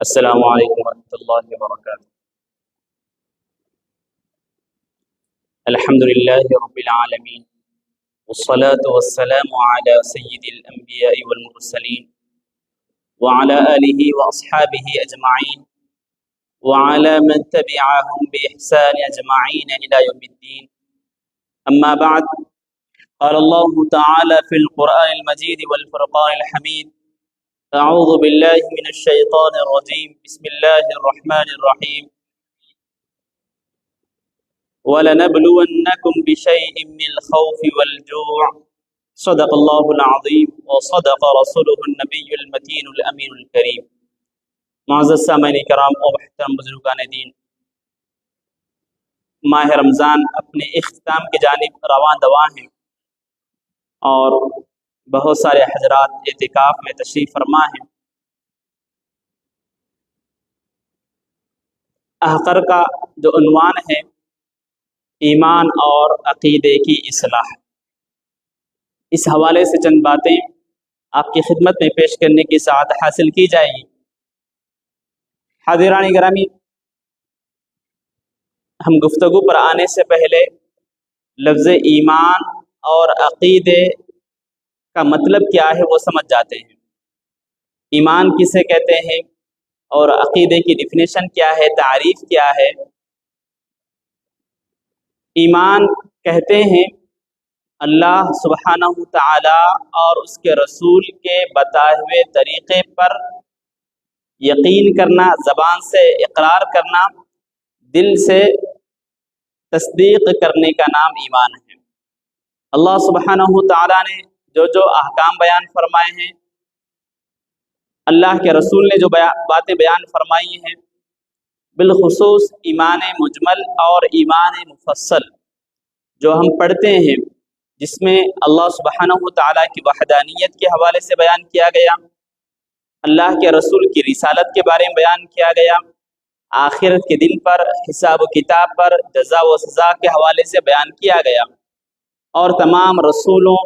السلام علیکم ورحمۃ اللہ وبرکاتہ۔ الحمد للہ رب العالمین والصلاة والسلام علی سید الانبیاء والمرسلین وعلی آلہ واصحابہ اجمعین وعلی من تبعهم بإحسان اجمعین الى یوم الدین، اما بعد، قال اللہ تعالی فی القرآن المجید والفرقان الحمید، اعوذ باللہ من الشیطان الرجیم، بسم اللہ الرحمن الرحیم، وَلَنَبْلُوَنَّكُمْ بِشَيْءٍ مِّنَ الْخَوْفِ وَالْجُوعِ صدق اللہ العظیم وصدق رسولہ النبی المتین الامین الکریم۔ معزز سامعین کرام و محترم بزرگان دین، ماہ رمضان اپنے اختتام کی جانب رواں دواں ہیں اور بہت سارے حضرات اعتکاف میں تشریف فرما ہیں۔ احقر کا جو عنوان ہے ایمان اور عقیدے کی اصلاح، اس حوالے سے چند باتیں آپ کی خدمت میں پیش کرنے کی سعادت حاصل کی جائے گی۔ حاضران گرامی، ہم گفتگو پر آنے سے پہلے لفظ ایمان اور عقیدے کا مطلب کیا ہے وہ سمجھ جاتے ہیں۔ ایمان کسے کہتے ہیں اور عقیدے کی ڈیفینیشن کیا ہے، تعریف کیا ہے۔ ایمان کہتے ہیں اللہ سبحانہ تعالی اور اس کے رسول کے بتائے ہوئے طریقے پر یقین کرنا، زبان سے اقرار کرنا، دل سے تصدیق کرنے کا نام ایمان ہے۔ اللہ سبحانہ تعالی نے جو احکام بیان فرمائے ہیں، اللہ کے رسول نے جو باتیں بیان فرمائی ہیں، بالخصوص ایمان مجمل اور ایمان مفصل جو ہم پڑھتے ہیں، جس میں اللہ سبحانہ تعالیٰ کی وحدانیت کے حوالے سے بیان کیا گیا، اللہ کے رسول کی رسالت کے بارے میں بیان کیا گیا، آخرت کے دن پر، حساب و کتاب پر، جزا و سزا کے حوالے سے بیان کیا گیا، اور تمام رسولوں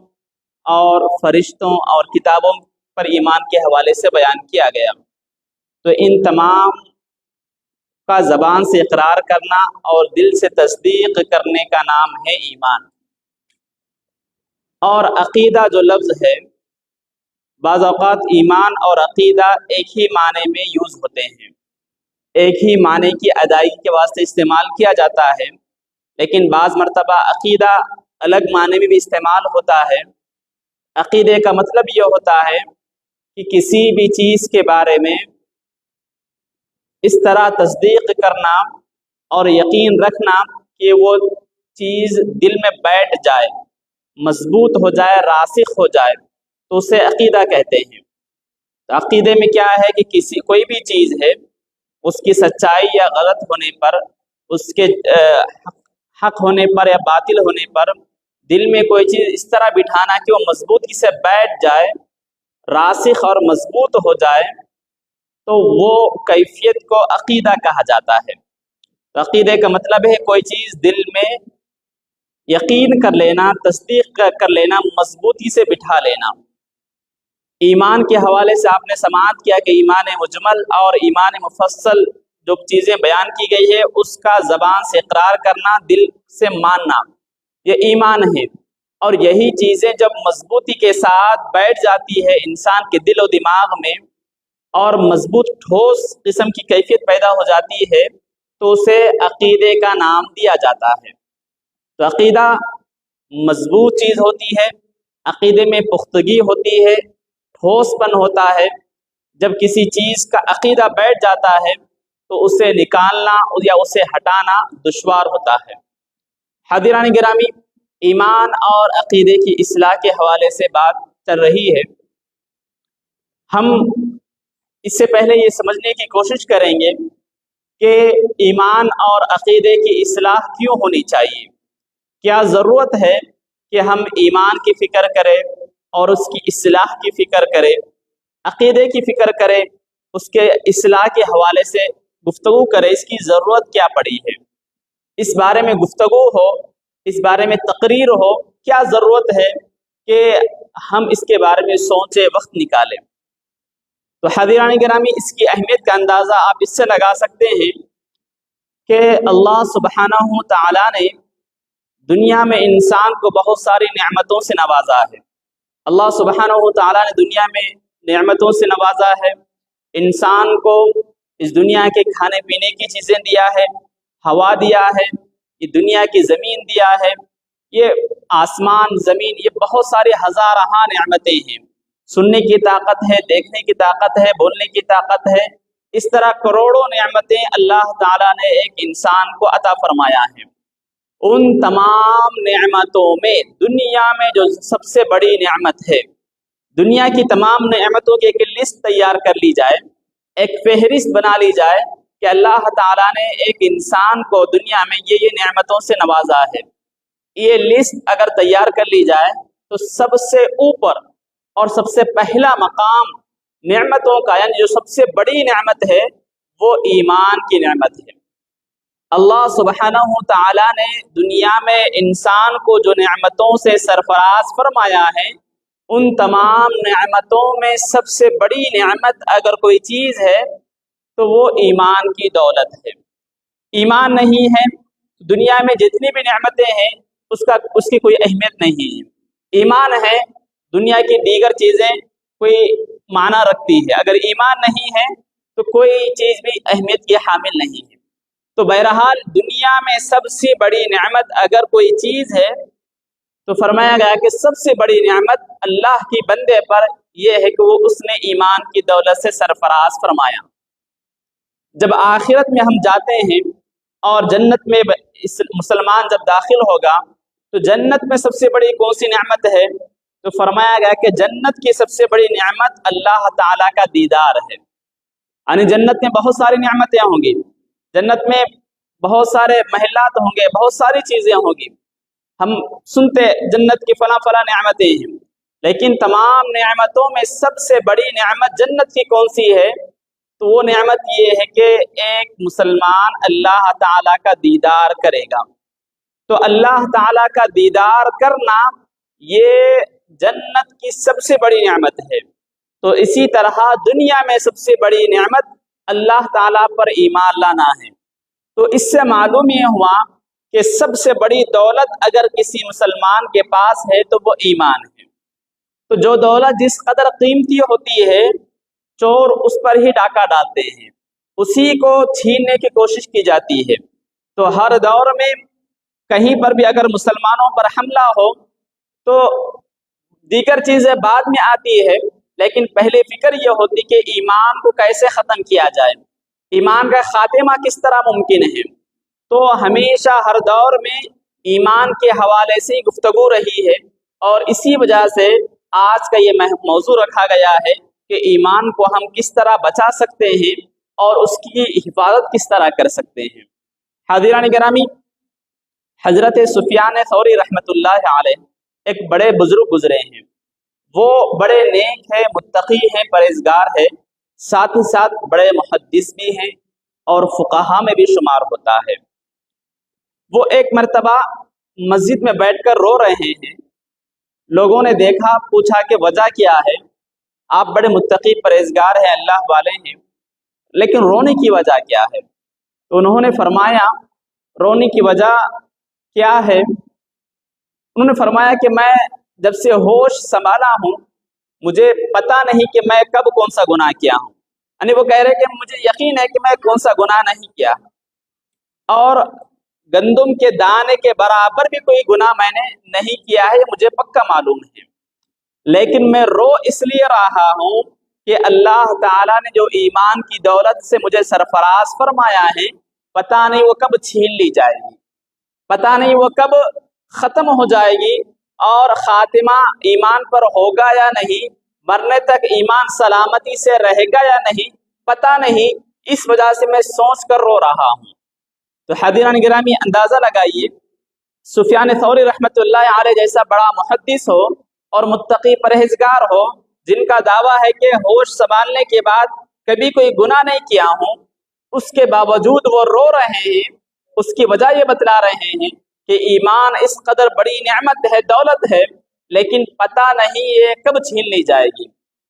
اور فرشتوں اور کتابوں پر ایمان کے حوالے سے بیان کیا گیا۔ تو ان تمام کا زبان سے اقرار کرنا اور دل سے تصدیق کرنے کا نام ہے ایمان۔ اور عقیدہ جو لفظ ہے، بعض اوقات ایمان اور عقیدہ ایک ہی معنی میں یوز ہوتے ہیں، ایک ہی معنی کی ادائیگی کے واسطے استعمال کیا جاتا ہے، لیکن بعض مرتبہ عقیدہ الگ معنی میں بھی استعمال ہوتا ہے۔ عقیدے کا مطلب یہ ہوتا ہے کہ کسی بھی چیز کے بارے میں اس طرح تصدیق کرنا اور یقین رکھنا کہ وہ چیز دل میں بیٹھ جائے، مضبوط ہو جائے، راسخ ہو جائے، تو اسے عقیدہ کہتے ہیں۔ تو عقیدے میں کیا ہے کہ کوئی بھی چیز ہے، اس کی سچائی یا غلط ہونے پر، اس کے حق ہونے پر یا باطل ہونے پر دل میں کوئی چیز اس طرح بٹھانا کہ وہ مضبوطی سے بیٹھ جائے، راسخ اور مضبوط ہو جائے، تو وہ کیفیت کو عقیدہ کہا جاتا ہے۔ تو عقیدے کا مطلب ہے کوئی چیز دل میں یقین کر لینا، تصدیق کر لینا، مضبوطی سے بٹھا لینا۔ ایمان کے حوالے سے آپ نے سماعت کیا کہ ایمان مجمل اور ایمان مفصل جو چیزیں بیان کی گئی ہے، اس کا زبان سے اقرار کرنا، دل سے ماننا، یہ ایمان ہے۔ اور یہی چیزیں جب مضبوطی کے ساتھ بیٹھ جاتی ہے انسان کے دل و دماغ میں اور مضبوط ٹھوس قسم کی کیفیت پیدا ہو جاتی ہے، تو اسے عقیدے کا نام دیا جاتا ہے۔ تو عقیدہ مضبوط چیز ہوتی ہے، عقیدے میں پختگی ہوتی ہے، ٹھوس پن ہوتا ہے۔ جب کسی چیز کا عقیدہ بیٹھ جاتا ہے تو اسے نکالنا یا اسے ہٹانا دشوار ہوتا ہے۔ حاضران گرامی، ایمان اور عقیدے کی اصلاح کے حوالے سے بات چل رہی ہے۔ ہم اس سے پہلے یہ سمجھنے کی کوشش کریں گے کہ ایمان اور عقیدے کی اصلاح کیوں ہونی چاہیے، کیا ضرورت ہے کہ ہم ایمان کی فکر کریں اور اس کی اصلاح کی فکر کریں، عقیدے کی فکر کریں، اس کے اصلاح کے حوالے سے گفتگو کریں، اس کی ضرورت کیا پڑی ہے، اس بارے میں گفتگو ہو، اس بارے میں تقریر ہو، کیا ضرورت ہے کہ ہم اس کے بارے میں سوچیں، وقت نکالیں۔ تو حاضران گرامی، اس کی اہمیت کا اندازہ آپ اس سے لگا سکتے ہیں کہ اللہ سبحانہ تعالیٰ نے دنیا میں انسان کو بہت ساری نعمتوں سے نوازا ہے۔ اللہ سبحانہ تعالیٰ نے دنیا میں نعمتوں سے نوازا ہے، انسان کو اس دنیا کے کھانے پینے کی چیزیں دیا ہے، ہوا دیا ہے، یہ دنیا کی زمین دیا ہے، یہ آسمان زمین، یہ بہت ساری ہزارہ نعمتیں ہیں۔ سننے کی طاقت ہے، دیکھنے کی طاقت ہے، بولنے کی طاقت ہے، اس طرح کروڑوں نعمتیں اللہ تعالیٰ نے ایک انسان کو عطا فرمایا ہے۔ ان تمام نعمتوں میں دنیا میں جو سب سے بڑی نعمت ہے، دنیا کی تمام نعمتوں کی ایک لسٹ تیار کر لی جائے، ایک فہرست بنا لی جائے کہ اللہ تعالیٰ نے ایک انسان کو دنیا میں یہ نعمتوں سے نوازا ہے، یہ لسٹ اگر تیار کر لی جائے تو سب سے اوپر اور سب سے پہلا مقام نعمتوں کا، یعنی جو سب سے بڑی نعمت ہے، وہ ایمان کی نعمت ہے۔ اللہ سبحانہ تعالیٰ نے دنیا میں انسان کو جو نعمتوں سے سرفراز فرمایا ہے، ان تمام نعمتوں میں سب سے بڑی نعمت اگر کوئی چیز ہے تو وہ ایمان کی دولت ہے۔ ایمان نہیں ہے، دنیا میں جتنی بھی نعمتیں ہیں اس کی کوئی اہمیت نہیں ہے۔ ایمان ہے، دنیا کی دیگر چیزیں کوئی معنی رکھتی ہے، اگر ایمان نہیں ہے تو کوئی چیز بھی اہمیت کی حامل نہیں ہے۔ تو بہرحال دنیا میں سب سے بڑی نعمت اگر کوئی چیز ہے تو فرمایا گیا کہ سب سے بڑی نعمت اللہ کی بندے پر یہ ہے کہ وہ اس نے ایمان کی دولت سے سرفراز فرمایا۔ جب آخرت میں ہم جاتے ہیں اور جنت میں مسلمان جب داخل ہوگا تو جنت میں سب سے بڑی کون سی نعمت ہے؟ تو فرمایا گیا کہ جنت کی سب سے بڑی نعمت اللہ تعالیٰ کا دیدار ہے۔ یعنی جنت میں بہت ساری نعمتیں ہوں گی، جنت میں بہت سارے محلات ہوں گے، بہت ساری چیزیں ہوں گی، ہم سنتے جنت کی فلاں فلاں نعمتیں ہیں، لیکن تمام نعمتوں میں سب سے بڑی نعمت جنت کی کون سی ہے؟ تو وہ نعمت یہ ہے کہ ایک مسلمان اللہ تعالیٰ کا دیدار کرے گا۔ تو اللہ تعالیٰ کا دیدار کرنا یہ جنت کی سب سے بڑی نعمت ہے۔ تو اسی طرح دنیا میں سب سے بڑی نعمت اللہ تعالیٰ پر ایمان لانا ہے۔ تو اس سے معلوم یہ ہوا کہ سب سے بڑی دولت اگر کسی مسلمان کے پاس ہے تو وہ ایمان ہے۔ تو جو دولت جس قدر قیمتی ہوتی ہے، چور اس پر ہی ڈاکہ ڈالتے ہیں، اسی کو چھیننے کی کوشش کی جاتی ہے۔ تو ہر دور میں کہیں پر بھی اگر مسلمانوں پر حملہ ہو تو دیگر چیزیں بعد میں آتی ہے، لیکن پہلے فکر یہ ہوتی کہ ایمان کو کیسے ختم کیا جائے، ایمان کا خاتمہ کس طرح ممکن ہے۔ تو ہمیشہ ہر دور میں ایمان کے حوالے سے گفتگو رہی ہے، اور اسی وجہ سے آج کا یہ موضوع رکھا گیا ہے کہ ایمان کو ہم کس طرح بچا سکتے ہیں اور اس کی حفاظت کس طرح کر سکتے ہیں۔ حاضران گرامی، حضرت سفیان ثوری رحمۃ اللہ علیہ ایک بڑے بزرگ گزرے ہیں، وہ بڑے نیک ہیں، متقی ہیں، پرہیزگار ہیں، ساتھ ہی ساتھ بڑے محدث بھی ہیں اور فقہا میں بھی شمار ہوتا ہے۔ وہ ایک مرتبہ مسجد میں بیٹھ کر رو رہے ہیں، لوگوں نے دیکھا، پوچھا کہ وجہ کیا ہے؟ آپ بڑے متقی پرہیزگار ہیں، اللہ والے ہیں، لیکن رونے کی وجہ کیا ہے؟ تو انہوں نے فرمایا رونے کی وجہ کیا ہے؟ انہوں نے فرمایا کہ میں جب سے ہوش سنبھالا ہوں مجھے پتہ نہیں کہ میں کب کون سا گناہ کیا ہوں۔ یعنی وہ کہہ رہے کہ مجھے یقین ہے کہ میں کون سا گناہ نہیں کیا، اور گندم کے دانے کے برابر بھی کوئی گناہ میں نے نہیں کیا ہے، مجھے پکا معلوم ہے، لیکن میں رو اس لیے رہا ہوں کہ اللہ تعالیٰ نے جو ایمان کی دولت سے مجھے سرفراز فرمایا ہے، پتہ نہیں وہ کب چھین لی جائے گی، پتہ نہیں وہ کب ختم ہو جائے گی، اور خاتمہ ایمان پر ہوگا یا نہیں، مرنے تک ایمان سلامتی سے رہے گا یا نہیں، پتہ نہیں، اس وجہ سے میں سوچ کر رو رہا ہوں۔ تو حاضران گرامی، اندازہ لگائیے، سفیان ثوری رحمۃ اللہ علیہ جیسا بڑا محدث ہو اور متقی پرہیزگار ہو، جن کا دعویٰ ہے کہ ہوش سنبھالنے کے بعد کبھی کوئی گناہ نہیں کیا ہوں، اس کے باوجود وہ رو رہے ہیں۔ اس کی وجہ یہ بتلا رہے ہیں کہ ایمان اس قدر بڑی نعمت ہے، دولت ہے، لیکن پتہ نہیں یہ کب چھین لی جائے گی۔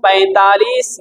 45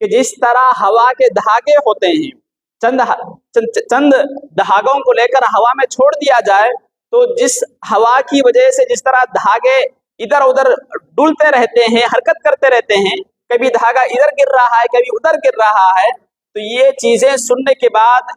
کہ جس طرح ہوا کے دھاگے ہوتے ہیں، چند دھاگوں کو لے کر ہوا میں چھوڑ دیا جائے تو جس ہوا کی وجہ سے جس طرح دھاگے ادھر ادھر ڈولتے رہتے ہیں، حرکت کرتے رہتے ہیں، کبھی دھاگا ادھر گر رہا ہے کبھی ادھر گر رہا ہے، تو یہ چیزیں سننے کے بعد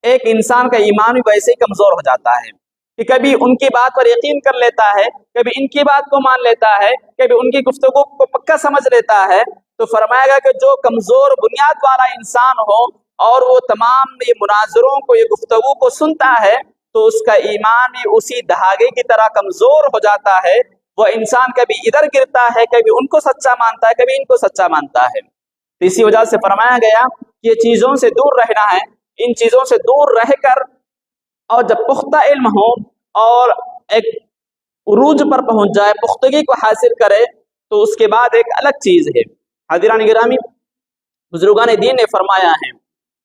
ایک انسان کا ایمان بھی ویسے ہی کمزور ہو جاتا ہے کہ کبھی ان کی بات پر یقین کر لیتا ہے، کبھی ان کی بات کو مان لیتا ہے، کبھی ان کی گفتگو کو پکا سمجھ لیتا ہے۔ تو فرمائے گا کہ جو کمزور بنیاد والا انسان ہو اور وہ تمام یہ مناظروں کو، یہ گفتگو کو سنتا ہے، تو اس کا ایمان بھی اسی دھاگے کی طرح کمزور ہو جاتا ہے۔ وہ انسان کبھی ادھر گرتا ہے، کبھی ان کو سچا مانتا ہے، کبھی ان کو سچا مانتا ہے۔ تو اسی وجہ سے فرمایا گیا کہ یہ چیزوں سے دور رہنا ہے، ان چیزوں سے دور رہ کر اور جب پختہ علم ہو اور ایک عروج پر پہنچ جائے، پختگی کو حاصل کرے، تو اس کے بعد ایک الگ چیز ہے۔ حاضران گرامی، بزرگان دین نے فرمایا ہے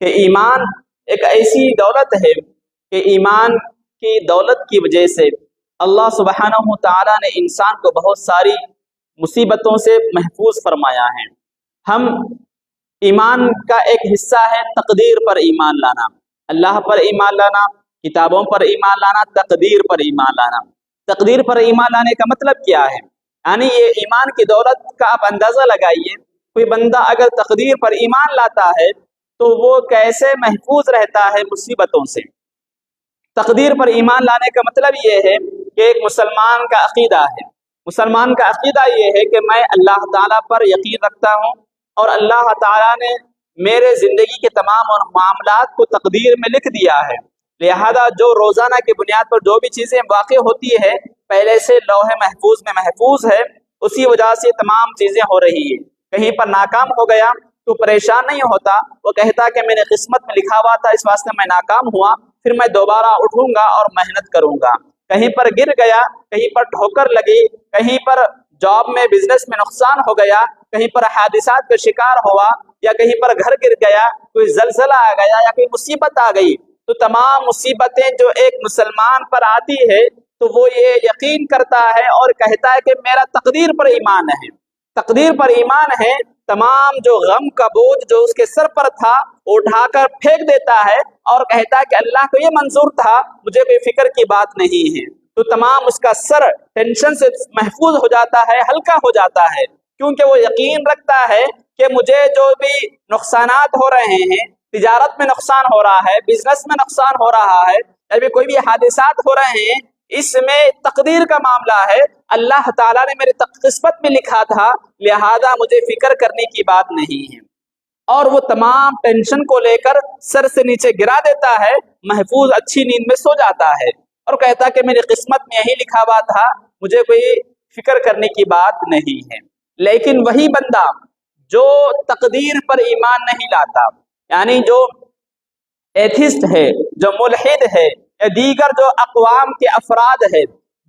کہ ایمان ایک ایسی دولت ہے کہ ایمان کی دولت کی وجہ سے اللہ سبحانہ تعالیٰ نے انسان کو بہت ساری مصیبتوں سے محفوظ فرمایا ہے۔ ہم ایمان کا ایک حصہ ہے تقدیر پر ایمان لانا، اللہ پر ایمان لانا، کتابوں پر ایمان لانا، تقدیر پر ایمان لانا۔ تقدیر پر ایمان لانے کا مطلب کیا ہے؟ یعنی یہ ایمان کی دولت کا آپ اندازہ لگائیے، کوئی بندہ اگر تقدیر پر ایمان لاتا ہے تو وہ کیسے محفوظ رہتا ہے مصیبتوں سے۔ تقدیر پر ایمان لانے کا مطلب یہ ہے کہ ایک مسلمان کا عقیدہ ہے، مسلمان کا عقیدہ یہ ہے کہ میں اللہ تعالیٰ پر یقین رکھتا ہوں اور اللہ تعالیٰ نے میرے زندگی کے تمام معاملات کو تقدیر میں لکھ دیا ہے، لہذا جو روزانہ کی بنیاد پر جو بھی چیزیں واقع ہوتی ہے پہلے سے لوح محفوظ میں محفوظ ہے، اسی وجہ سے تمام چیزیں ہو رہی ہیں۔ کہیں پر ناکام ہو گیا تو پریشان نہیں ہوتا، وہ کہتا کہ میں نے قسمت میں لکھا ہوا تھا، اس واسطے میں ناکام ہوا، پھر میں دوبارہ اٹھوں گا اور محنت کروں گا۔ کہیں پر گر گیا، کہیں پر ٹھوکر لگی، کہیں پر جاب میں بزنس میں نقصان ہو گیا، کہیں پر حادثات کا شکار ہوا، یا کہیں پر گھر گر گیا، کوئی زلزلہ آ گیا یا کوئی مصیبت آ گئی، تو تمام مصیبتیں جو ایک مسلمان پر آتی ہے تو وہ یہ یقین کرتا ہے اور کہتا ہے کہ میرا تقدیر پر ایمان ہے، تقدیر پر ایمان ہے، تمام جو غم کا بوجھ جو اس کے سر پر تھا وہ اٹھا کر پھینک دیتا ہے اور کہتا ہے کہ اللہ کو یہ منظور تھا، مجھے کوئی فکر کی بات نہیں ہے۔ تو تمام اس کا سر ٹینشن سے محفوظ ہو جاتا ہے، ہلکا ہو جاتا ہے، کیونکہ وہ یقین رکھتا ہے کہ مجھے جو بھی نقصانات ہو رہے ہیں، تجارت میں نقصان ہو رہا ہے، بزنس میں نقصان ہو رہا ہے، یا کوئی بھی حادثات ہو رہے ہیں، اس میں تقدیر کا معاملہ ہے، اللہ تعالیٰ نے میرے قسمت میں لکھا تھا، لہذا مجھے فکر کرنے کی بات نہیں ہے۔ اور وہ تمام ٹینشن کو لے کر سر سے نیچے گرا دیتا ہے، محفوظ اچھی نیند میں سو جاتا ہے اور کہتا کہ میری قسمت میں یہی لکھا ہوا تھا، مجھے کوئی فکر کرنے کی بات نہیں ہے۔ لیکن وہی بندہ جو تقدیر پر ایمان نہیں لاتا، یعنی جو ایتھسٹ ہے، جو ملحد ہے، یا دیگر جو اقوام کے افراد ہے،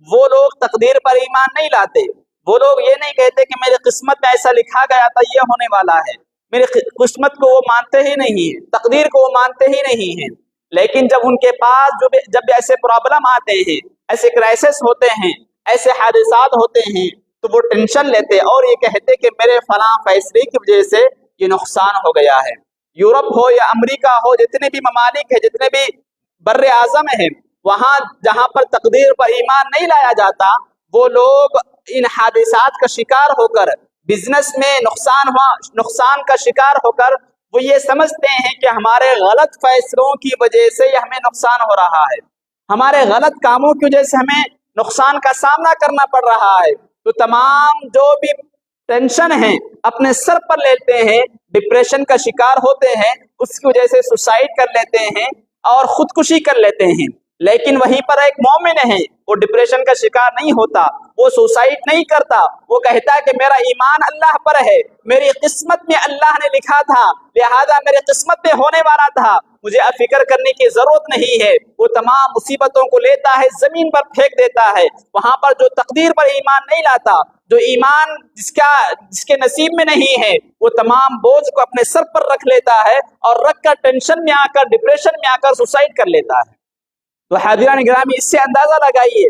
وہ لوگ تقدیر پر ایمان نہیں لاتے۔ وہ لوگ یہ نہیں کہتے کہ میری قسمت میں ایسا لکھا گیا تھا، یہ ہونے والا ہے، میری قسمت کو وہ مانتے ہی نہیں ہیں، تقدیر کو وہ مانتے ہی نہیں ہیں۔ لیکن جب ان کے پاس جب ایسے پرابلم آتے ہیں، ایسے کرائسس ہوتے ہیں، ایسے حادثات ہوتے ہیں، تو وہ ٹینشن لیتے اور یہ کہتے کہ میرے فلاں فیصلے کی وجہ سے یہ نقصان ہو گیا ہے۔ یورپ ہو یا امریکہ ہو، جتنے بھی ممالک ہیں، جتنے بھی بر اعظم ہیں، وہاں جہاں پر تقدیر پر ایمان نہیں لایا جاتا، وہ لوگ ان حادثات کا شکار ہو کر، بزنس میں نقصان کا شکار ہو کر، وہ یہ سمجھتے ہیں کہ ہمارے غلط فیصلوں کی وجہ سے یہ ہمیں نقصان ہو رہا ہے، ہمارے غلط کاموں کی وجہ سے ہمیں نقصان کا سامنا کرنا پڑ رہا ہے۔ تو تمام جو بھی ٹینشن ہیں اپنے سر پر لیتے ہیں، ڈپریشن کا شکار ہوتے ہیں، اس کی وجہ سے سوسائڈ کر لیتے ہیں اور خودکشی کر لیتے ہیں۔ لیکن وہیں پر ایک مومن ہے، وہ ڈپریشن کا شکار نہیں ہوتا، وہ سوسائڈ نہیں کرتا، وہ کہتا ہے کہ میرا ایمان اللہ پر ہے، میری قسمت میں اللہ نے لکھا تھا، لہذا میرے قسمت میں ہونے والا تھا، مجھے اب فکر کرنے کی ضرورت نہیں ہے۔ وہ تمام مصیبتوں کو لیتا ہے، زمین پر پھینک دیتا ہے۔ وہاں پر جو تقدیر پر ایمان نہیں لاتا، جو ایمان جس کے نصیب میں نہیں ہے، وہ تمام بوجھ کو اپنے سر پر رکھ لیتا ہے اور رکھ کر ٹینشن میں آ کر، ڈپریشن میں آ کر سوسائڈ کر لیتا ہے۔ تو حاضران گرامی، اس سے اندازہ لگائیے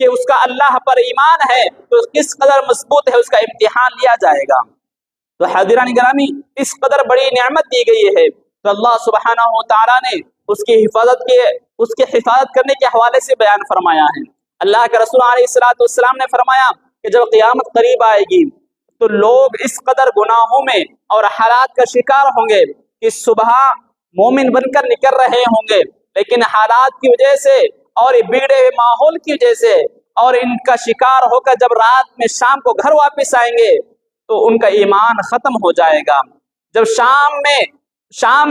کہ اس کا اللہ پر ایمان ہے تو کس قدر مضبوط ہے، اس کا امتحان لیا جائے گا۔ تو حاضران گرامی، اس قدر بڑی نعمت دی گئی ہے تو اللہ سبحانہ و تعالیٰ نے اس کی حفاظت کرنے کے حوالے سے بیان فرمایا ہے۔ اللہ کے رسول علیہ الصلوۃ والسلام نے فرمایا کہ جب قیامت قریب آئے گی تو لوگ اس قدر گناہوں میں اور حالات کا شکار ہوں گے کہ صبح مومن بن کر نکل رہے ہوں گے، لیکن حالات کی وجہ سے اور بگڑے ہوئے ماحول کی وجہ سے اور ان کا شکار ہو کر جب رات میں شام کو گھر واپس آئیں گے تو ان کا ایمان ختم ہو جائے گا۔ جب شام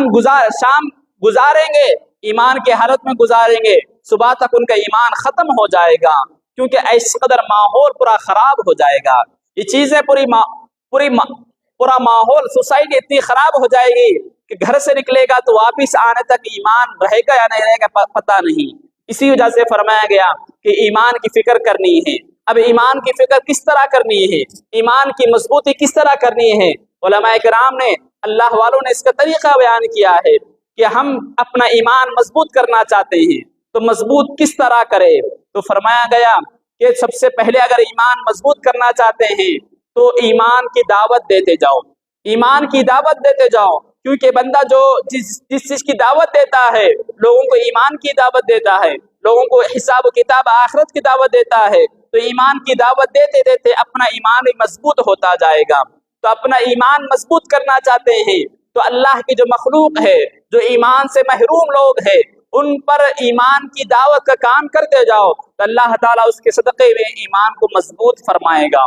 گزاریں گے، ایمان کی حالت میں گزاریں گے، صبح تک ان کا ایمان ختم ہو جائے گا، کیونکہ اس قدر ماحول پورا خراب ہو جائے گا۔ یہ چیزیں پورا ماحول، سوسائٹی اتنی خراب ہو جائے گی کہ گھر سے نکلے گا تو واپس آنے تک ایمان رہے گا یا نہیں رہے گا پتہ نہیں۔ اسی وجہ سے فرمایا گیا کہ ایمان کی فکر کرنی ہے۔ اب ایمان کی فکر کس طرح کرنی ہے، ایمان کی مضبوطی کس طرح کرنی ہے، علماء کرام نے، اللہ والوں نے اس کا طریقہ بیان کیا ہے کہ ہم اپنا ایمان مضبوط کرنا چاہتے ہیں تو مضبوط کس طرح کرے۔ تو فرمایا گیا کہ سب سے پہلے اگر ایمان مضبوط کرنا چاہتے ہیں تو ایمان کی دعوت دیتے جاؤ، ایمان کی دعوت دیتے جاؤ، کیونکہ بندہ جو جس چیز کی دعوت دیتا ہے، لوگوں کو ایمان کی دعوت دیتا ہے، لوگوں کو حساب و کتاب آخرت کی دعوت دیتا ہے، تو ایمان کی دعوت دیتے دیتے اپنا ایمان بھی مضبوط ہوتا جائے گا۔ تو اپنا ایمان مضبوط کرنا چاہتے ہیں تو اللہ کی جو مخلوق ہے، جو ایمان سے محروم لوگ ہیں، ان پر ایمان کی دعوت کا کام کرتے جاؤ تو اللہ تعالیٰ اس کے صدقے میں ایمان کو مضبوط فرمائے گا۔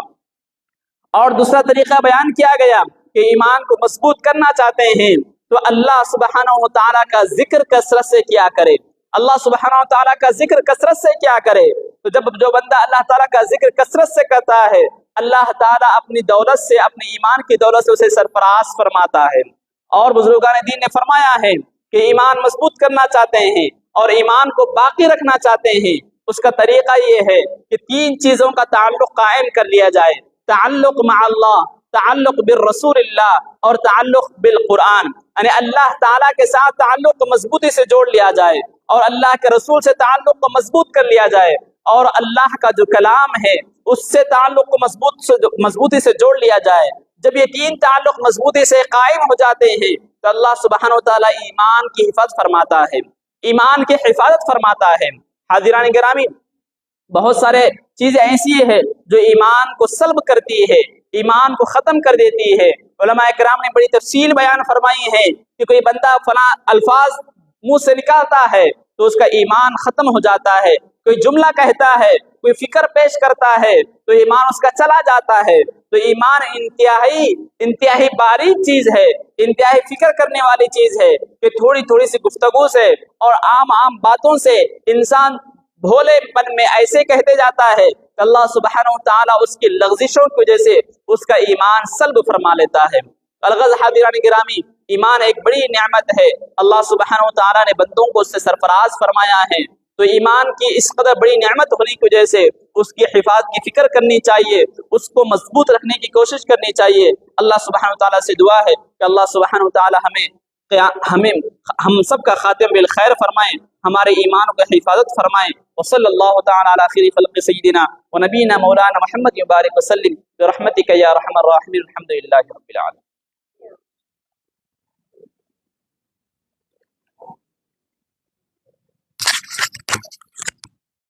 اور دوسرا طریقہ بیان کیا گیا کہ ایمان کو مضبوط کرنا چاہتے ہیں تو اللہ سبحانہ و تعالیٰ کا ذکر کثرت سے کیا کرے، اللہ سبحانہ و تعالیٰ کا ذکر کثرت سے کیا کرے۔ تو جب جو بندہ اللہ تعالیٰ کا ذکر کثرت سے کرتا ہے، اللہ تعالیٰ اپنی دولت سے، اپنے ایمان کی دولت سے اسے سرفراز فرماتا ہے۔ اور بزرگان دین نے فرمایا ہے کہ ایمان مضبوط کرنا چاہتے ہیں اور ایمان کو باقی رکھنا چاہتے ہیں، اس کا طریقہ یہ ہے کہ 3 چیزوں کا تعلق قائم کر لیا جائے: تعلق مع اللہ، تعلق بالرسول اللہ اور تعلق بالقرآن، یعنی اللہ تعالیٰ کے ساتھ تعلق کو مضبوطی سے جوڑ لیا جائے اور اللہ کے رسول سے تعلق کو مضبوط کر لیا جائے اور اللہ کا جو کلام ہے اس سے تعلق کو مضبوطی سے جوڑ لیا جائے۔ جب یہ 3 تعلق مضبوطی سے قائم ہو جاتے ہیں تو اللہ سبحانہ و تعالیٰ ایمان کی حفاظت فرماتا ہے، ایمان کی حفاظت فرماتا ہے۔ حاضران گرامی، بہت سارے چیزیں ایسی ہیں جو ایمان کو سلب کرتی ہے، ایمان کو ختم کر دیتی ہے۔ علماء کرام نے بڑی تفصیل بیان فرمائی ہے کہ کوئی بندہ فلاں الفاظ منہ سے نکالتا ہے تو اس کا ایمان ختم ہو جاتا ہے، کوئی جملہ کہتا ہے، کوئی فکر پیش کرتا ہے تو ایمان اس کا چلا جاتا ہے۔ تو ایمان انتہائی باریک چیز ہے، انتہائی فکر کرنے والی چیز ہے کہ تھوڑی تھوڑی سی گفتگو سے اور عام باتوں سے انسان بھولے پن میں ایسے کہتے جاتا ہے کہ اللہ سبحانہ و تعالیٰ اس کی لغزشوں کی وجہ سے اس کا ایمان سلب فرما لیتا ہے۔ الغرض حاضران گرامی، ایمان ایک بڑی نعمت ہے، اللہ سبحانہ و تعالیٰ نے بندوں کو اس سے سرفراز فرمایا ہے۔ تو ایمان کی اس قدر بڑی نعمت ہونے کی وجہ سے اس کی حفاظت کی فکر کرنی چاہیے، اس کو مضبوط رکھنے کی کوشش کرنی چاہیے۔ اللہ سبحانہ و تعالیٰ سے دعا ہے کہ اللہ سبحانہ و تعالیٰ ہم سب کا خاتم بالخیر فرمائیں، ہمارے ایمان کو حفاظت فرمائیں۔ وصلی اللہ تعالیٰ علی خیر خلق سیدنا و نبینا مولانا محمد وبارک وسلم برحمتک یا ارحم الراحمین، الحمد للہ رب العالمین۔